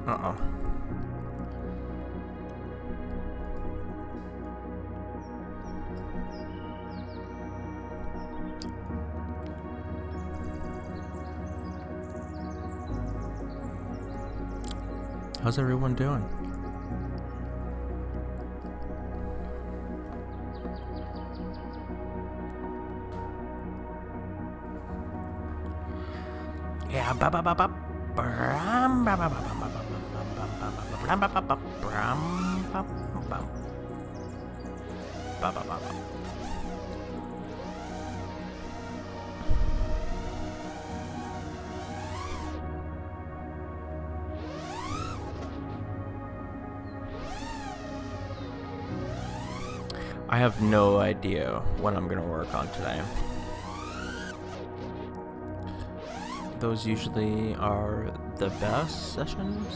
Uh-oh. How's everyone doing? Yeah, ba ba ba ba. Bram ba ba ba ba ba ba ba ba ba ba bram ba ba ba ba ba ba. I have no idea what I'm gonna work on today. Those usually are the best sessions.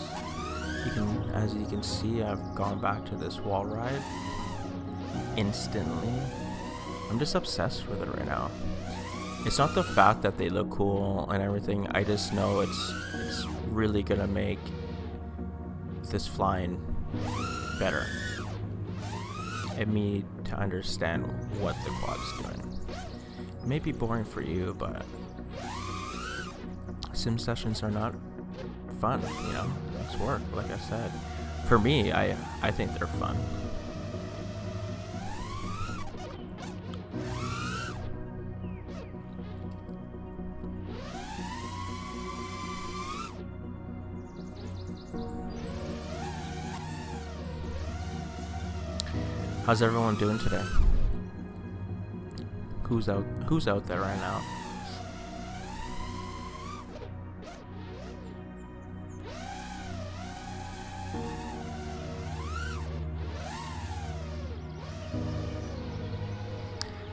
As you can see, I've gone back to this wall ride instantly. I'm just obsessed with it right now. It's not the fact that they look cool and everything. I just know it's really gonna make this flying better. It me to understand what the quad's doing. It may be boring for you, but sim sessions are not fun, you know? It's work, like I said. For me, I think they're fun. How's everyone doing today? Who's out there right now?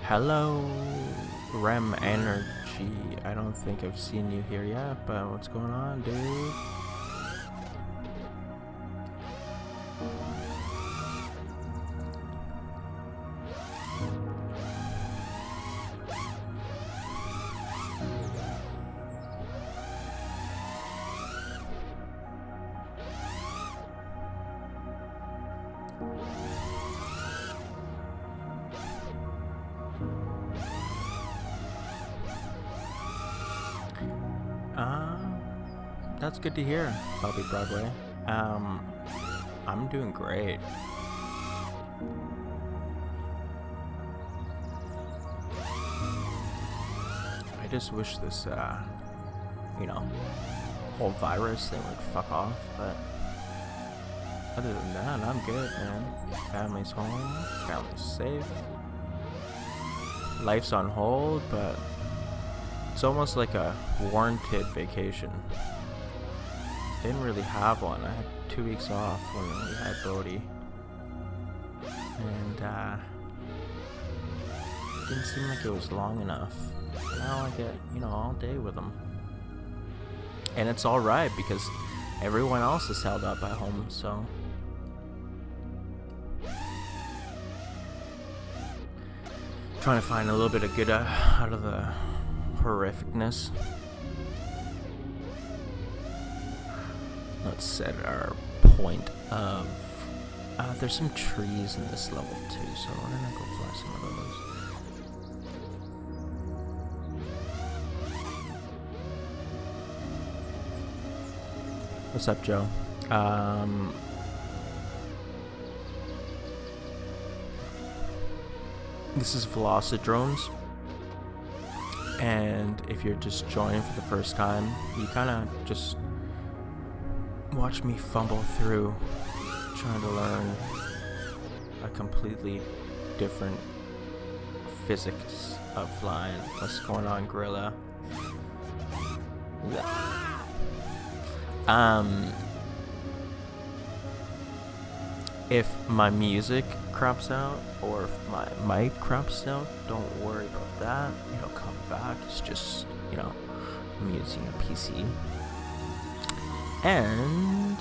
Hello, Rem Energy. I don't think I've seen you here yet, but what's going on, dude? That's good to hear, Bobby Broadway. I'm doing great. I just wish this, whole virus thing would fuck off, but other than that, I'm good, man. Family's home, family's safe. Life's on hold, but it's almost like a warranted vacation. Didn't really have one. I had 2 weeks off when we had Bodhi, and didn't seem like it was long enough. Now I get all day with them, and it's all right because everyone else is held up at home. So trying to find a little bit of good out of the horrificness. Let's set our point of there's some trees in this level too, so we're gonna go fly some of those. What's up, Joe? This is Velocidrones, and if you're just joining for the first time, you kind of just watch me fumble through trying to learn a completely different physics of flying. What's going on, Gorilla? If my music craps out or if my mic craps out, don't worry about that. It'll come back. It's just, I'm using a PC. And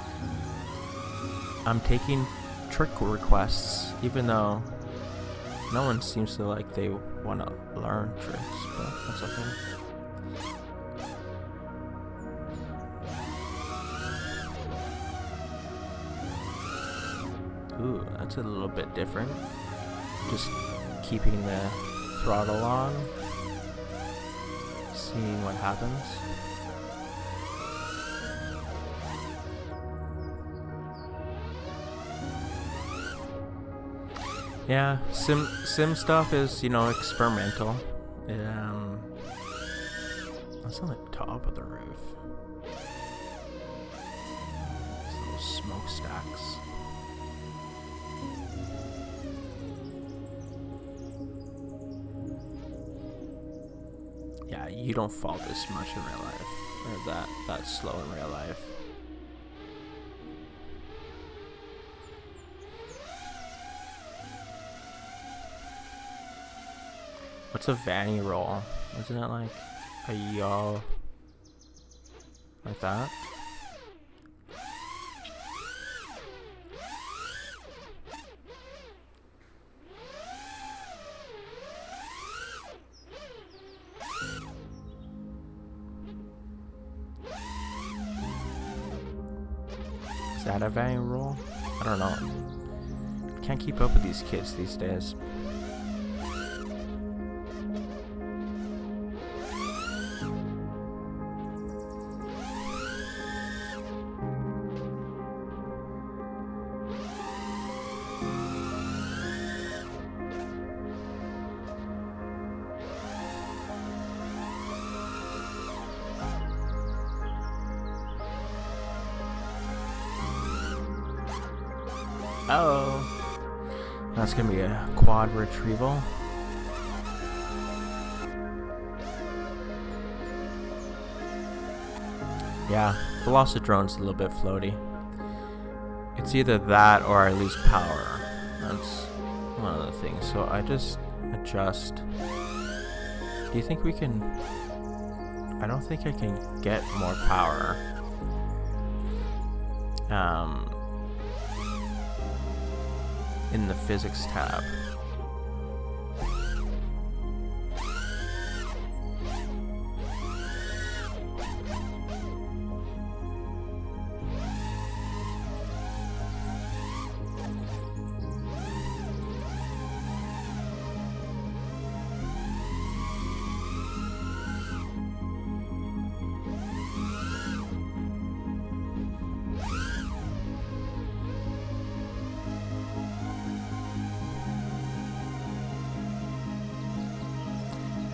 I'm taking trick requests, even though no one seems to like they want to learn tricks, but that's okay. That's a little bit different. Just keeping the throttle on, seeing what happens. Yeah, sim stuff is, you know, experimental. That's on the top of the roof. These little smokestacks. Yeah, you don't fall this much in real life, or that slow in real life. What's a Vannyroll? Isn't it like a yaw? Like that? Is that a Vannyroll? I don't know. Can't keep up with these kids these days. Oh, that's gonna be a quad retrieval. Yeah, Velocidrone's a little bit floaty. It's either that or I lose power. That's one of the things. So I just adjust. Do you think we can? I don't think I can get more power. In the physics tab.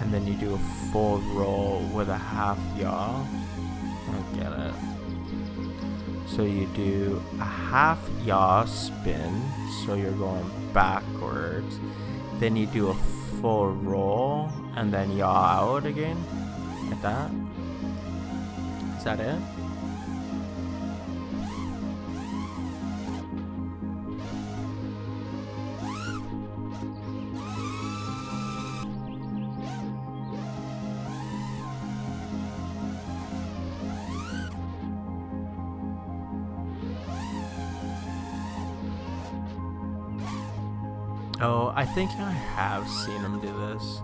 And then you do a full roll with a half yaw. I don't get it. So you do a half yaw spin, so you're going backwards. Then you do a full roll, and then yaw out again, like that. Is that it? Oh, I think I have seen him do this.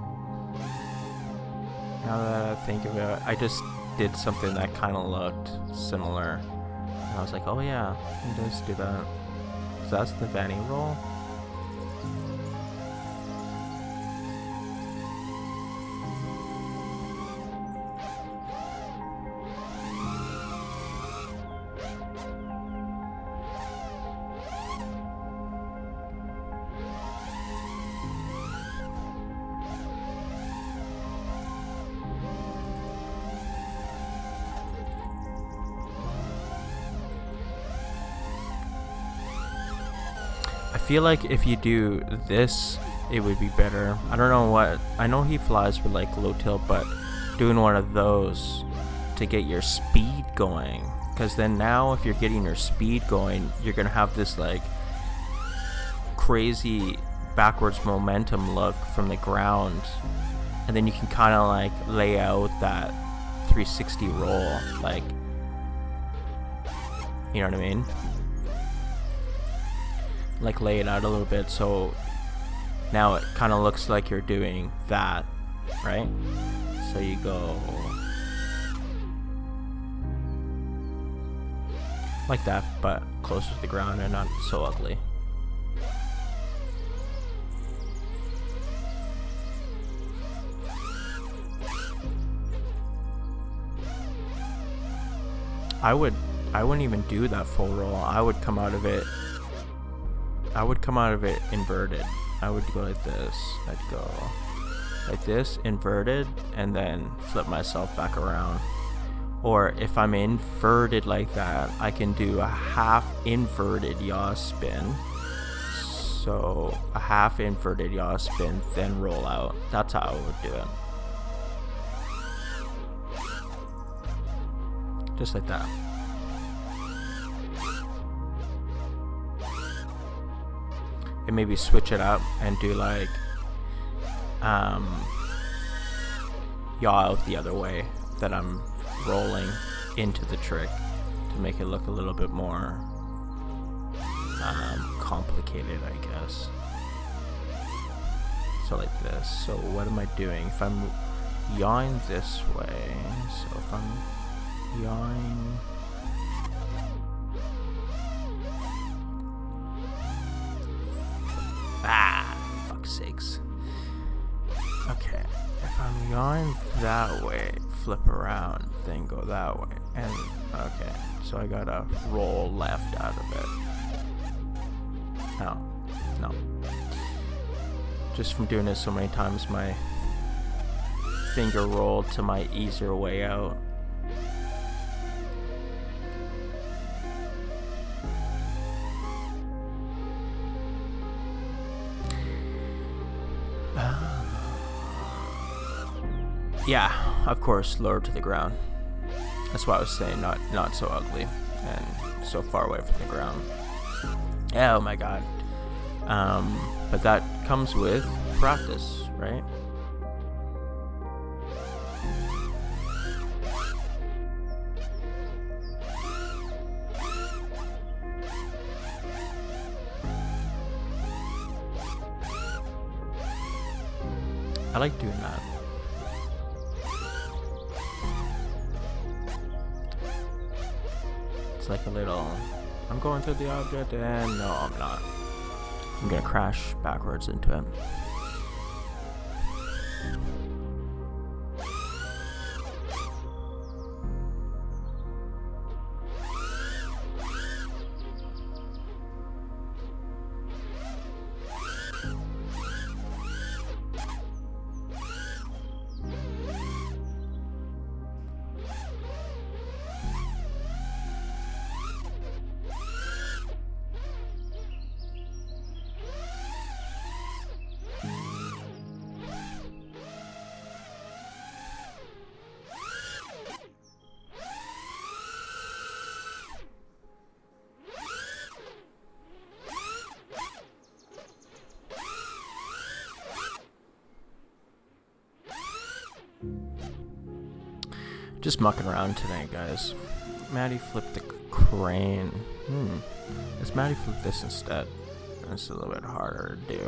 Now that I think of it, I just did something that kind of looked similar. And I was like, oh yeah, he does do that. So that's the Vannyroll. I feel like if you do this, it would be better. I don't know what. I know he flies with like low tilt, but doing one of those to get your speed going. Because then now if you're getting your speed going, you're going to have this like crazy backwards momentum look from the ground. And then you can kind of like lay out that 360 roll. Like, you know what I mean? Like lay it out a little bit, so now it kind of looks like you're doing that, right? So you go like that, but closer to the ground and not so ugly. I wouldn't even do that full roll. I would come out of it inverted. I would go like this. I'd go like this, inverted, and then flip myself back around. Or if I'm inverted like that, I can do a half inverted yaw spin. So a half inverted yaw spin, then roll out. That's how I would do it. Just like that. And maybe switch it up and do like yaw out the other way that I'm rolling into the trick to make it look a little bit more complicated, I guess. So like this. So what am I doing? If I'm yawing this way, so if I'm yawing, fuck's sakes. Okay, if I'm yawing that way, flip around, then go that way, and okay, so I gotta roll left out of it. No. Just from doing this so many times, my finger rolled to my easier way out. Yeah, of course, lower to the ground. That's why I was saying not so ugly and so far away from the ground. Yeah, oh my god. But that comes with practice, right? I like doing that. It's like a little, I'm going through the object and no, I'm not. I'm gonna crash backwards into it. Just mucking around today, guys. Maddie flipped the crane. Let's Maddie flip this instead. It's a little bit harder to do.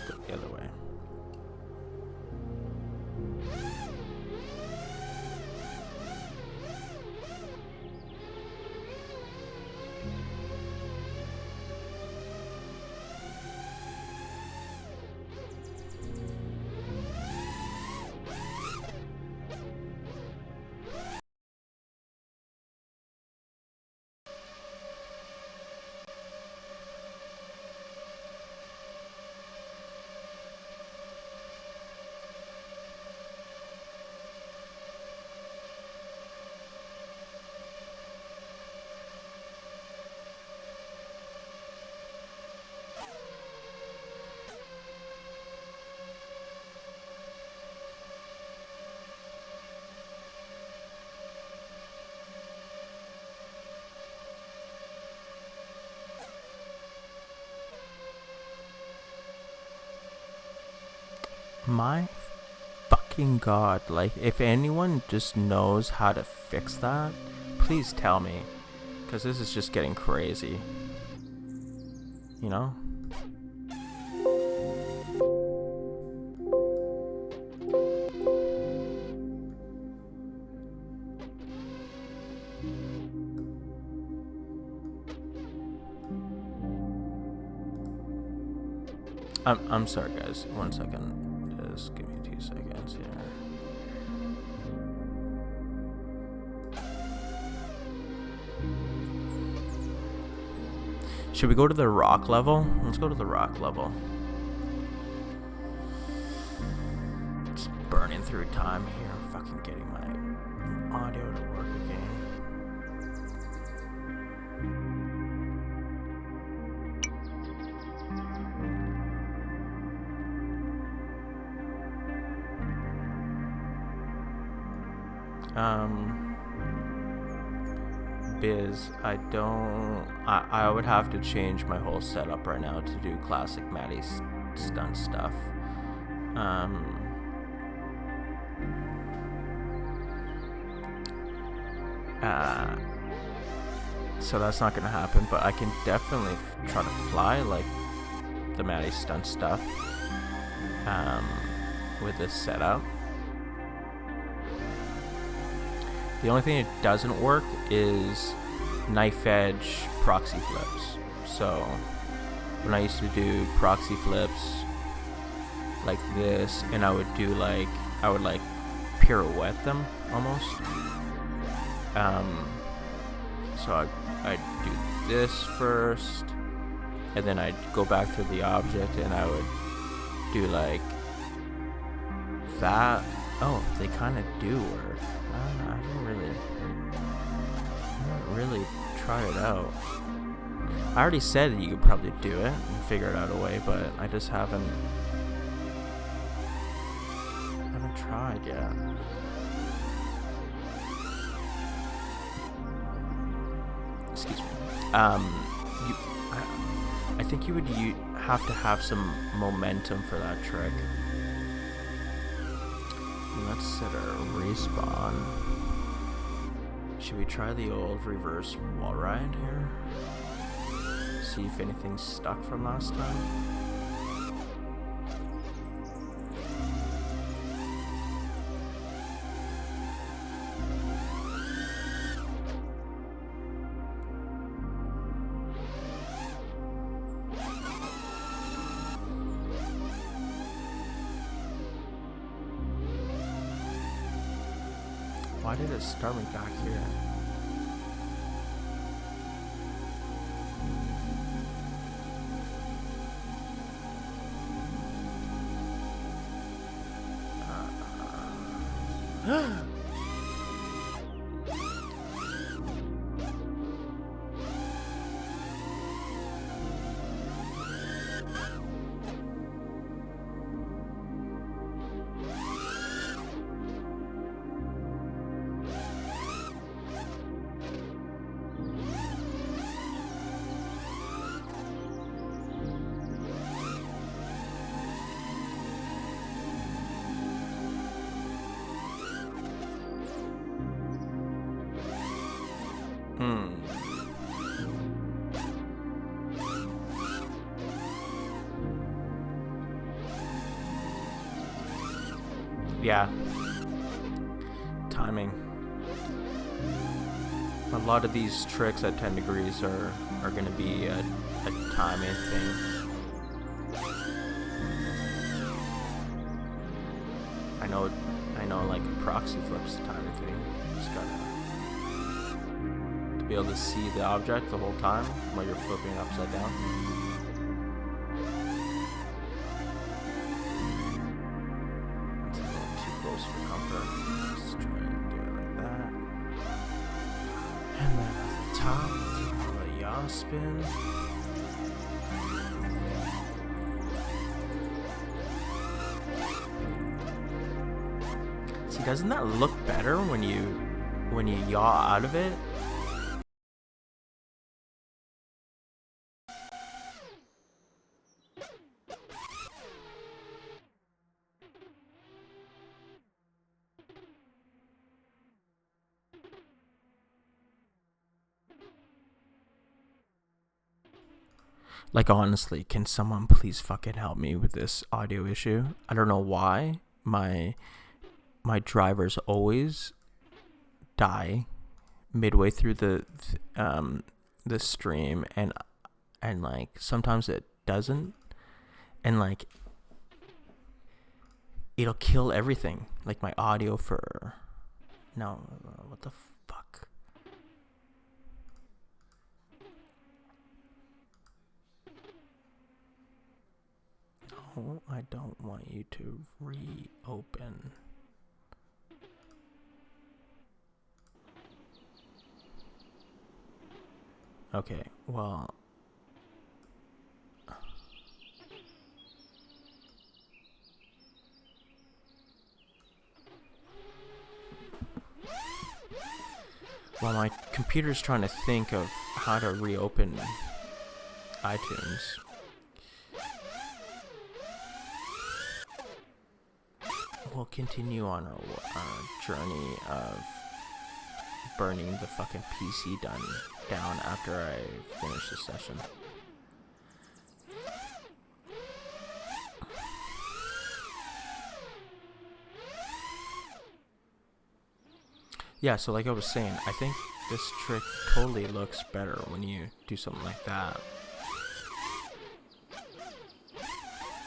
Go the other way. My fucking god, like, if anyone just knows how to fix that, please tell me, because this is just getting crazy, you know? I'm sorry, guys. 1 second. Just give me 2 seconds here. Should we go to the rock level? Let's go to the rock level. Just burning through time here. I'm fucking getting my audio to work again. Biz, I would have to change my whole setup right now to do classic Maddie stunt stuff. So that's not gonna happen, but I can definitely try to fly like the Maddie stunt stuff with this setup. The only thing that doesn't work is knife edge proxy flips. So when I used to do proxy flips like this, and I would pirouette them almost. So I'd do this first, and then I'd go back to the object, and I would do like that. Oh, they kind of do work. I haven't really tried it out. I already said that you could probably do it and figure it out a way, but I just haven't tried yet. Excuse me. I think you have to have some momentum for that trick. Let's set our respawn. Should we try the old reverse wall ride here? See if anything's stuck from last time. Why did it start me back here? Yeah. Timing. A lot of these tricks at 10 degrees are going to be a timing thing. I know like proxy flips the timing thing. Just gotta to be able to see the object the whole time while you're flipping upside down. For comfort. Just try and do it like that. And then at the top, do a yaw spin. See, doesn't that look better when you yaw out of it? Like, honestly, can someone please fucking help me with this audio issue? I don't know why my drivers always die midway through the stream, and like sometimes it doesn't, And like, it'll kill everything. Like my audio for... No, what the fuck? No, I don't want you to reopen. Okay, well... Well, my computer's trying to think of how to reopen iTunes. We'll continue on our journey of burning the fucking PC down after I finish this session. Yeah, so like I was saying, I think this trick totally looks better when you do something like that.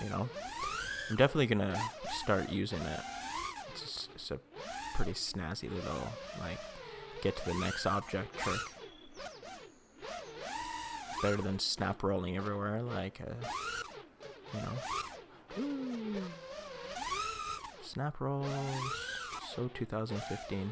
You know? I'm definitely gonna start using it. It's a pretty snazzy little, like, get to the next object trick. Better than snap rolling everywhere, like, you know. Ooh. Snap rolls, so 2015.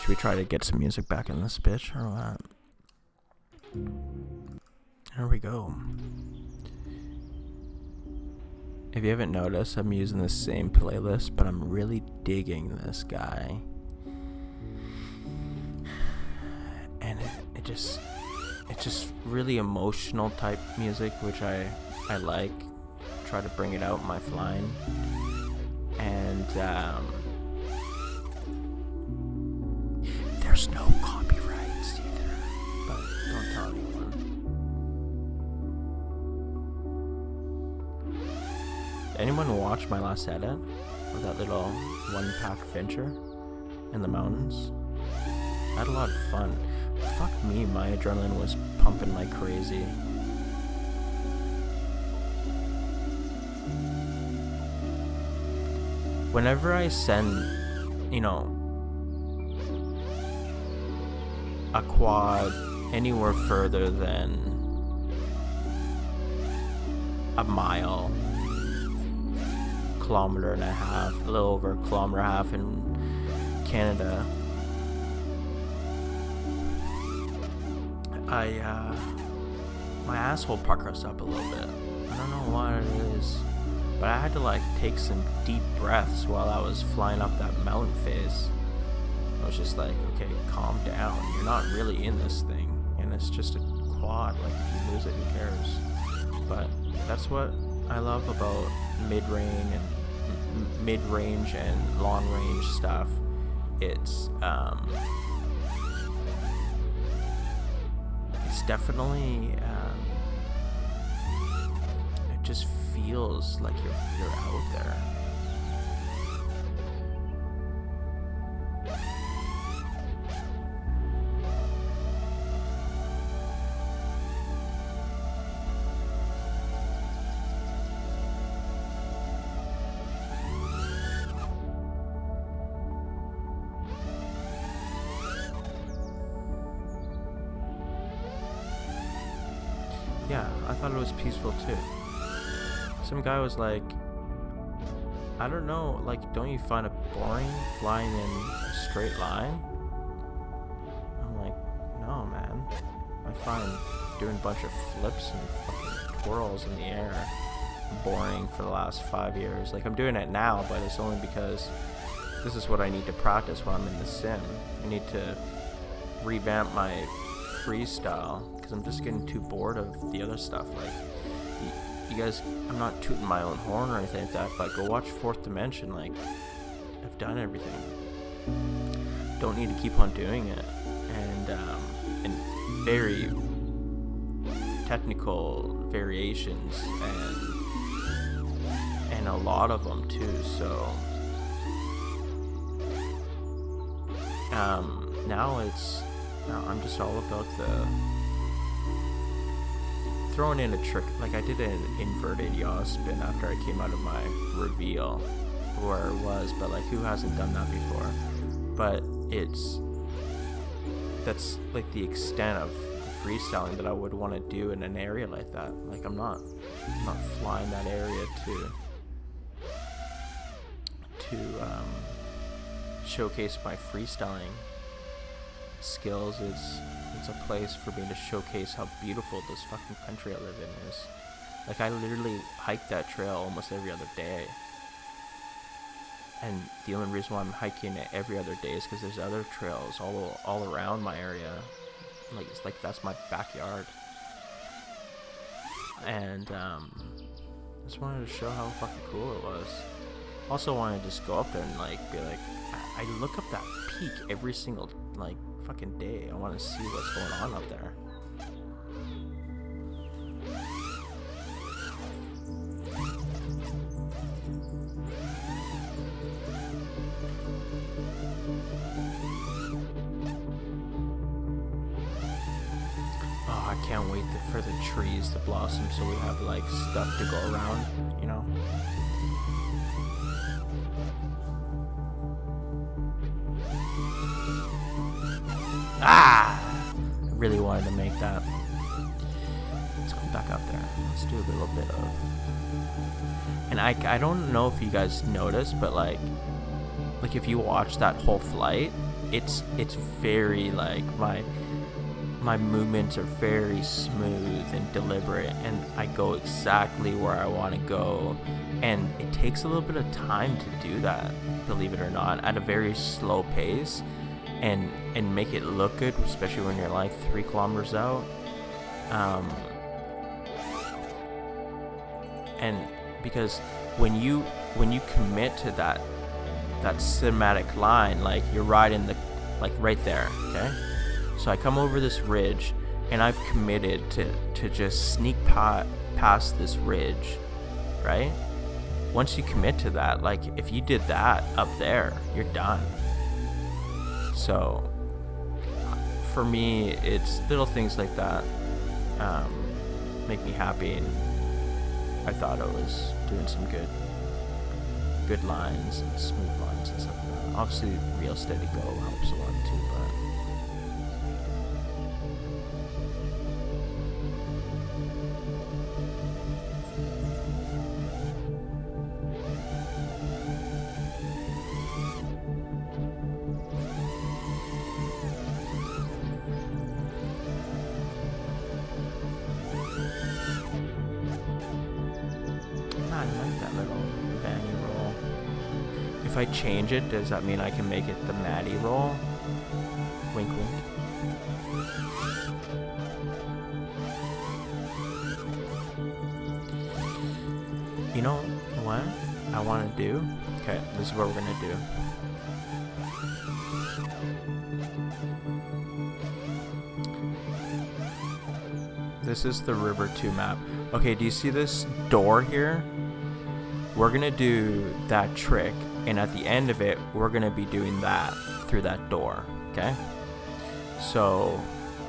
Should we try to get some music back in this bitch or what? There we go. If you haven't noticed, I'm using the same playlist, but I'm really digging this guy. And it's just really emotional type music, which I like. Try to bring it out in my flying. And there's no copyrights either, but don't tell anyone. Anyone watch my last edit of that little one-pack venture in the mountains? I had a lot of fun. Fuck me, my adrenaline was pumping like crazy. Whenever I send, you know, a quad anywhere further than a mile, kilometer and a half, a little over a kilometer and a half in Canada, my asshole puckers up a little bit. I don't know what it is, but I had to like take some deep breaths while I was flying up that mountain face. I was just like, okay, calm down. You're not really in this thing, and it's just a quad. Like, if you lose it, who cares? But that's what I love about mid-range and long-range stuff. It's definitely it just feels like you're out there. Yeah, I thought it was peaceful too. Some guy was like, I don't know, like, don't you find it boring flying in a straight line? I'm like, no, man. I find doing a bunch of flips and fucking twirls in the air boring for the last 5 years. Like, I'm doing it now, but it's only because this is what I need to practice when I'm in the sim. I need to revamp my freestyle because I'm just getting too bored of the other stuff. Like, you guys, I'm not tooting my own horn or anything like that, but go watch Fourth Dimension. Like, I've done everything. Don't need to keep on doing it. And very technical variations and and a lot of them too. So now I'm just all about the throwing in a trick. Like I did an inverted yaw spin after I came out of my reveal where it was, but like who hasn't done that before? But that's like the extent of the freestyling that I would want to do in an area like that. Like I'm not flying that area to showcase my freestyling skills. It's a place for me to showcase how beautiful this fucking country I live in is. Like I literally hike that trail almost every other day, and the only reason why I'm hiking it every other day is because there's other trails all around my area. Like it's like that's my backyard, and just wanted to show how fucking cool it was. Also wanted to just go up there and like be like, I look up that peak every single like fucking day. I want to see what's going on up there. Oh, I can't wait for the trees to blossom so we have like stuff to go around, you know? I really wanted to make that. Let's go back up there. Let's do a little bit of. And I don't know if you guys noticed, but like if you watch that whole flight, it's very like my movements are very smooth and deliberate, and I go exactly where I want to go, and it takes a little bit of time to do that, believe it or not, at a very slow pace. And make it look good, especially when you're like 3 kilometers out. And because when you commit to that cinematic line, like you're riding the like right there, okay? So I come over this ridge, and I've committed to just sneak past this ridge, right? Once you commit to that, like if you did that up there, you're done. So for me, it's little things like that make me happy, and I thought I was doing some good lines and smooth lines and stuff like that. Obviously, real steady go helps a lot too, but I like that little Vannyroll. If I change it, does that mean I can make it the Maddie roll? Wink, wink. You know what I want to do? Okay, this is what we're going to do. This is the River 2 map. Okay, do you see this door here? We're gonna do that trick, and at the end of it, we're gonna be doing that through that door, okay? So,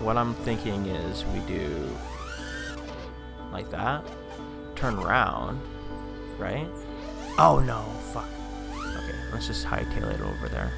what I'm thinking is we do like that, turn around, right? Oh no, fuck. Okay, let's just hightail it over there.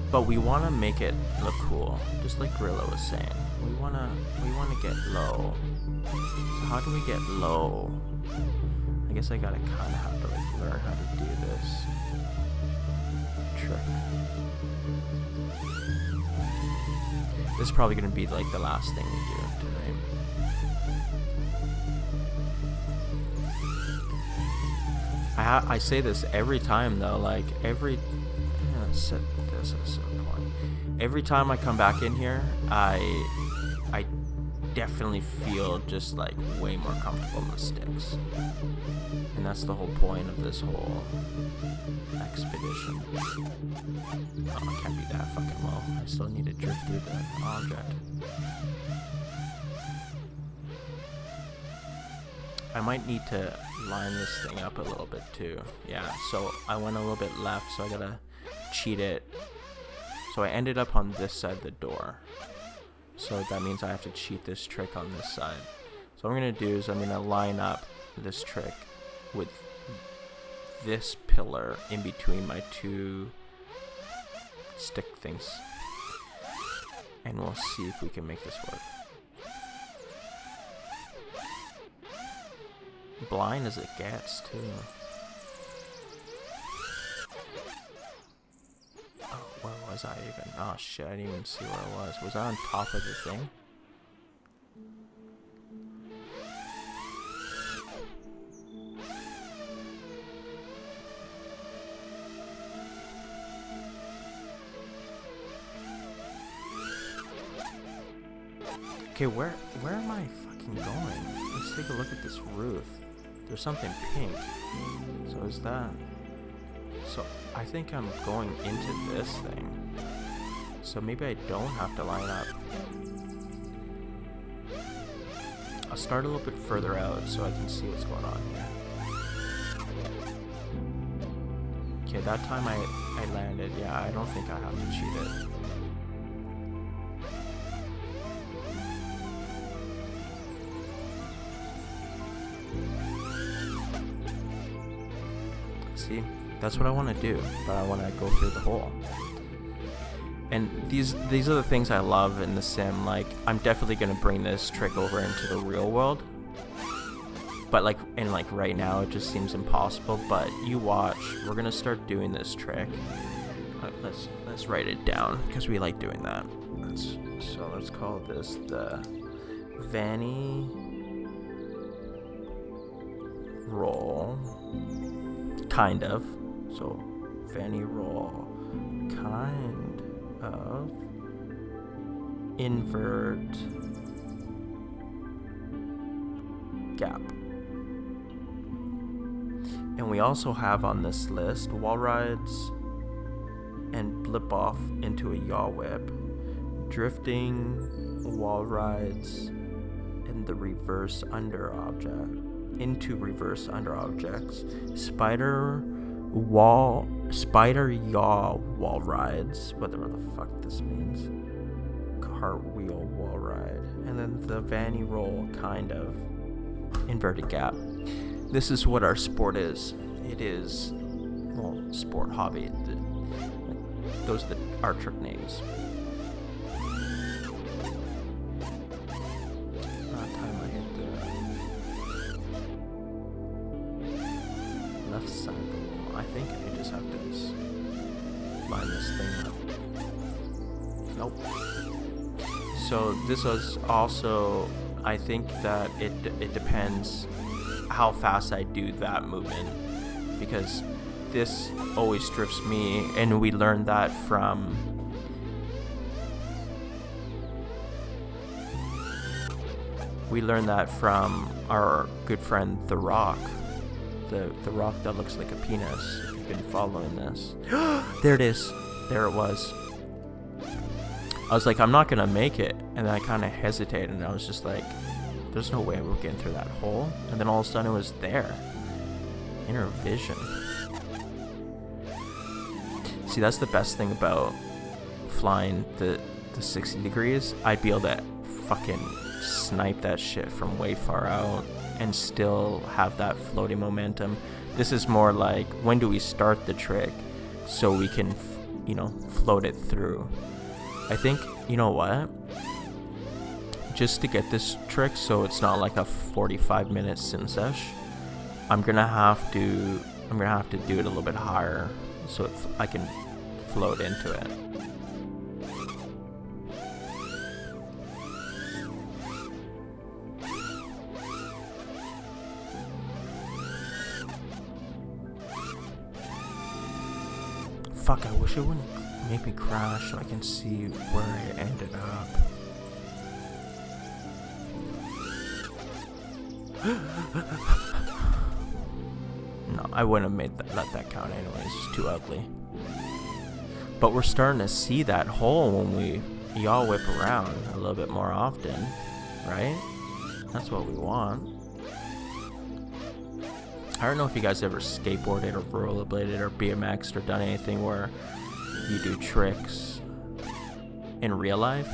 But we want to make it look cool, just like Gorilla was saying. We want to get low. So how do we get low? I guess I gotta kind of have to like learn how to do this trick. This is probably gonna be like the last thing we do tonight. I say this every time though, like set this at a certain point. Every time I come back in here, I definitely feel just like way more comfortable in the sticks. And that's the whole point of this whole expedition. Oh, it can't be that fucking low. I still need to drift through the object. I might need to line this thing up a little bit too. Yeah, so I went a little bit left, so I gotta cheat it. So I ended up on this side of the door. So that means I have to cheat this trick on this side. So what I'm going to do is I'm going to line up this trick with this pillar in between my two stick things. And we'll see if we can make this work. Blind as it gets, too. Where was I even? Oh shit, I didn't even see where I was. Was I on top of the thing? Okay, where am I fucking going? Let's take a look at this roof. There's something pink. So is that... So I think I'm going into this thing. So maybe I don't have to line up. I'll start a little bit further out so I can see what's going on here. Okay, that time I landed. Yeah, I don't think I have to cheat it. See? That's what I want to do, but I want to go through the hole. And these are the things I love in the sim. Like, I'm definitely going to bring this trick over into the real world. But right now it just seems impossible. But you watch, we're going to start doing this trick. Let's write it down because we like doing that. So let's call this the Vannyroll, kind of. So, Vannyroll, kind of, invert, gap. And we also have on this list wall rides and blip off into a yaw whip, drifting, wall rides, and the reverse under object, into reverse under objects, spider yaw wall rides, whatever the fuck this means, cartwheel wall ride, and then the Vannyroll kind of inverted gap. This is what our sport is. It is, well, sport hobby. Those are our trick names. Time I hit the left side of the wall. I think I just have to line this thing up. Nope. So this is also, I think that it depends how fast I do that movement, because this always drifts me, and we learned that from our good friend The Rock. The rock that looks like a penis. If you've been following this. There it is. There it was. I was like, I'm not gonna make it, and then I kind of hesitated, and I was just like, there's no way we're getting through that hole. And then all of a sudden it was there. Inner vision. See, that's the best thing about flying the 60 degrees. I'd be able to fucking snipe that shit from way far out and still have that floating momentum. This is more like, when do we start the trick so we can, float it through. I think, you know what? Just to get this trick so it's not like a 45-minute sim sesh, I'm gonna have to do it a little bit higher so I can float into it. Fuck, I wish it wouldn't make me crash so I can see where I ended up. No, I wouldn't have let that count anyways. It's too ugly. But we're starting to see that hole when y'all whip around a little bit more often, right? That's what we want. I don't know if you guys ever skateboarded or rollerbladed or BMX'd or done anything where you do tricks in real life.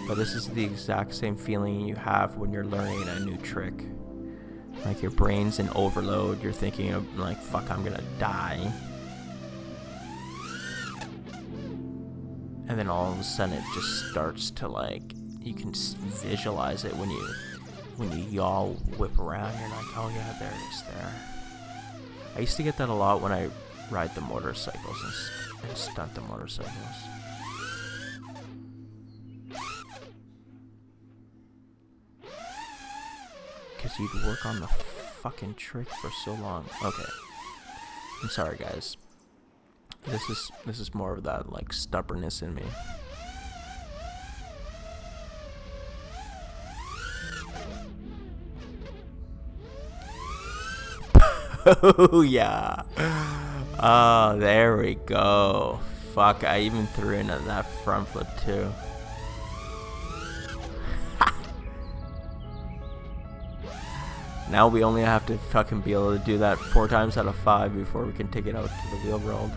But this is the exact same feeling you have when you're learning a new trick. Like your brain's in overload. You're thinking of like, fuck, I'm gonna die. And then all of a sudden it just starts to like, you can visualize it when you y'all whip around. You're like, oh yeah, there it is there. I used to get that a lot when I ride the motorcycles and stunt the motorcycles. Because you'd work on the fucking trick for so long. Okay. I'm sorry, guys. This is more of that, like, stubbornness in me. Oh, yeah. Oh, there we go. Fuck, I even threw in that front flip, too. Now we only have to fucking be able to do that 4 times out of 5 before we can take it out to the wheel world.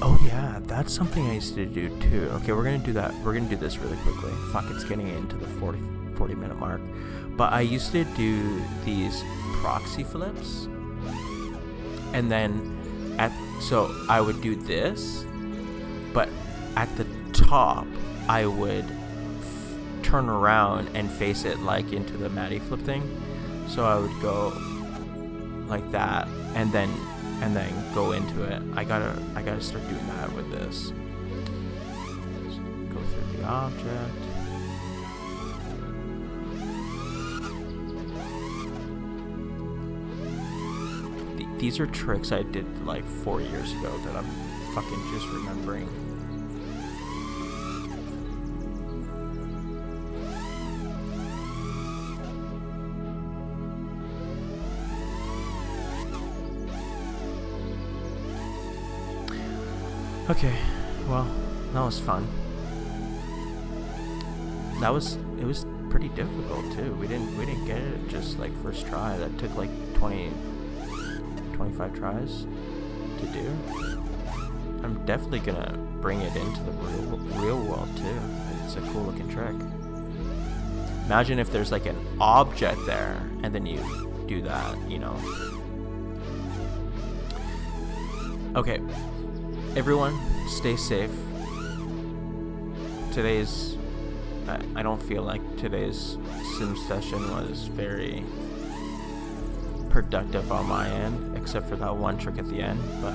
Oh yeah, that's something I used to do too. Okay, we're gonna do that. We're gonna do this really quickly. Fuck, it's getting into the 40 minute mark. But I used to do these proxy flips, and then so I would do this, but at the top I would turn around and face it like into the Matty flip thing. So I would go like that, and then go into it. I gotta start doing that with this. Just go through the object. These are tricks I did like 4 years ago that I'm fucking just remembering. Okay, well, that was fun. It was pretty difficult too. We didn't get it just like first try. That took like 25 tries to do. I'm definitely gonna bring it into the real world too. It's a cool looking trick. Imagine if there's like an object there and then you do that, you know. Okay. Everyone, stay safe. I don't feel like today's sim session was very productive on my end, except for that one trick at the end, but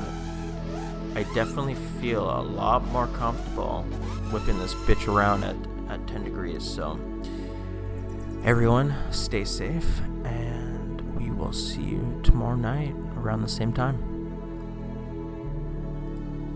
I definitely feel a lot more comfortable whipping this bitch around at 10 degrees, so everyone, stay safe, and we will see you tomorrow night around the same time.